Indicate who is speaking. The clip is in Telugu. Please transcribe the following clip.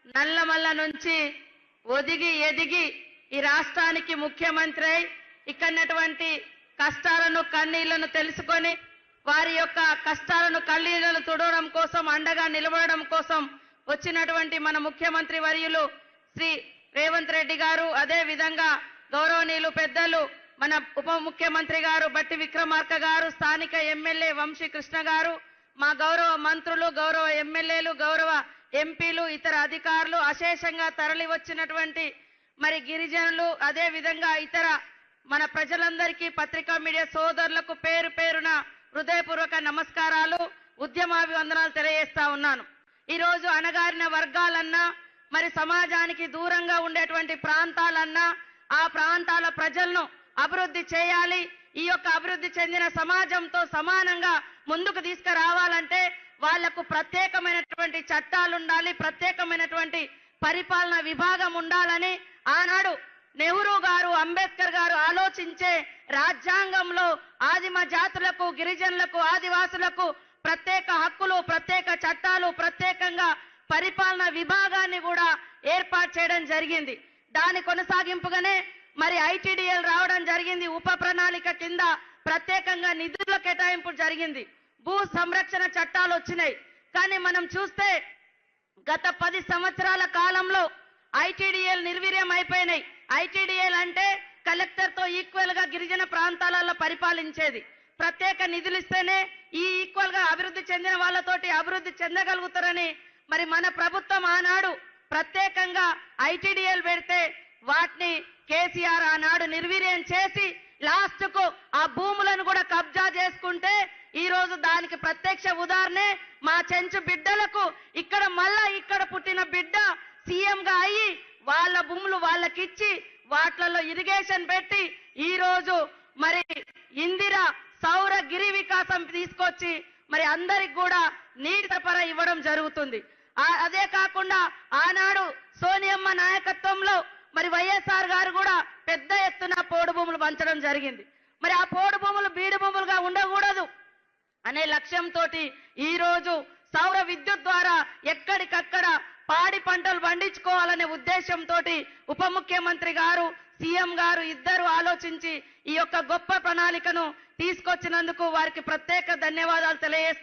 Speaker 1: నల్లమల్ల నుంచి ఒదిగి ఎదిగి ఈ రాష్ట్రానికి ముఖ్యమంత్రి అయి ఇక్కడటువంటి కష్టాలను కన్నీళ్లను తెలుసుకొని వారి యొక్క కష్టాలను కన్నీళ్లను తుడవడం కోసం అండగా నిలబడడం కోసం వచ్చినటువంటి మన ముఖ్యమంత్రి వర్యులు శ్రీ రేవంత్ రెడ్డి గారు, అదే విధంగా గౌరవనీయులు పెద్దలు మన ఉప ముఖ్యమంత్రి గారు బట్టి విక్రమార్క గారు, స్థానిక ఎమ్మెల్యే వంశీ కృష్ణ గారు, మా గౌరవ మంత్రులు, గౌరవ ఎమ్మెల్యేలు, గౌరవ ఎంపీలు, ఇతర అధికారులు, అశేషంగా తరలి వచ్చినటువంటి మరి గిరిజనులు, అదే విధంగా ఇతర మన ప్రజలందరికీ పత్రికా మీడియా సోదరులకు పేరు పేరున హృదయపూర్వక నమస్కారాలు, ఉద్యమాభివందనాలు తెలియజేస్తా ఉన్నాను. ఈరోజు అణగారిన వర్గాలన్నా మరి సమాజానికి దూరంగా ఉండేటువంటి ప్రాంతాలన్నా ఆ ప్రాంతాల ప్రజలను అభివృద్ధి చేయాలి. ఈ యొక్క అభివృద్ధి చెందిన సమాజంతో సమానంగా ముందుకు తీసుకురావాలంటే వాళ్లకు ప్రత్యేకమైనటువంటి చట్టాలు ఉండాలి, ప్రత్యేకమైనటువంటి పరిపాలన విభాగం ఉండాలని ఆనాడు నెహ్రూ గారు, అంబేద్కర్ గారు ఆలోచించే రాజ్యాంగంలో ఆదిమ జాతులకు, గిరిజనులకు, ఆదివాసులకు ప్రత్యేక హక్కులు, ప్రత్యేక చట్టాలు, ప్రత్యేకంగా పరిపాలన విభాగాన్ని కూడా ఏర్పాటు చేయడం జరిగింది. దాని కొనసాగింపుగానే మరి ఐటీడీఎల్ రావడం జరిగింది. ఉప ప్రణాళిక కింద ప్రత్యేకంగా నిధుల కేటాయింపు జరిగింది. భూ సంరక్షణ చట్టాలు వచ్చినాయి. కానీ మనం చూస్తే గత 10 సంవత్సరాల కాలంలో ఐటీడీఎల్ నిర్వీర్యం అయిపోయినాయి. ఐటీడీఎల్ అంటే కలెక్టర్ తో ఈక్వల్ గా గిరిజన ప్రాంతాలలో పరిపాలించేది. ప్రత్యేక నిధులు ఇస్తేనే ఈ ఈక్వల్ గా అభివృద్ధి చెందిన వాళ్ళతోటి అభివృద్ధి చెందగలుగుతారని మరి మన ప్రభుత్వం ఆనాడు ప్రత్యేకంగా ఐటీడీఎల్ పెడితే వాటిని కేసీఆర్ ఆనాడు నిర్వీర్యం చేసి లాస్ట్ కు ఆ భూములను కూడా కబ్జా చేసుకుంటే ఈ రోజు దానికి ప్రత్యక్ష ఉదాహరణే మా చెంచు బిడ్డలకు ఇక్కడ పుట్టిన బిడ్డ సీఎం గా అయ్యి వాళ్ళ భూములు వాళ్ళకిచ్చి వాట్లలో ఇరిగేషన్ పెట్టి ఈ రోజు మరి ఇందిరా సౌర గిరి వికాసం తీసుకొచ్చి మరి అందరికి కూడా నీటి సరఫరా ఇవ్వడం జరుగుతుంది. అదే కాకుండా ఆనాడు సోనియమ్మ నాయకత్వంలో మరి వైఎస్ఆర్ గారు కూడా పెద్ద ఎత్తున పోడు భూములు పంచడం జరిగింది. మరి ఆ పోడు భూములు బీడు భూములుగా ఉండకూడదు అనే లక్ష్యంతో ఈ రోజు సౌర విద్యుత్ ద్వారా ఎక్కడికక్కడ పాడి పంటలు పండించుకోవాలనే ఉద్దేశంతో ఉప ముఖ్యమంత్రి గారు, సీఎం గారు ఇద్దరు ఆలోచించి ఈ యొక్క గొప్ప ప్రణాళికను తీసుకొచ్చినందుకు వారికి ప్రత్యేక ధన్యవాదాలు తెలియజేస్తాను.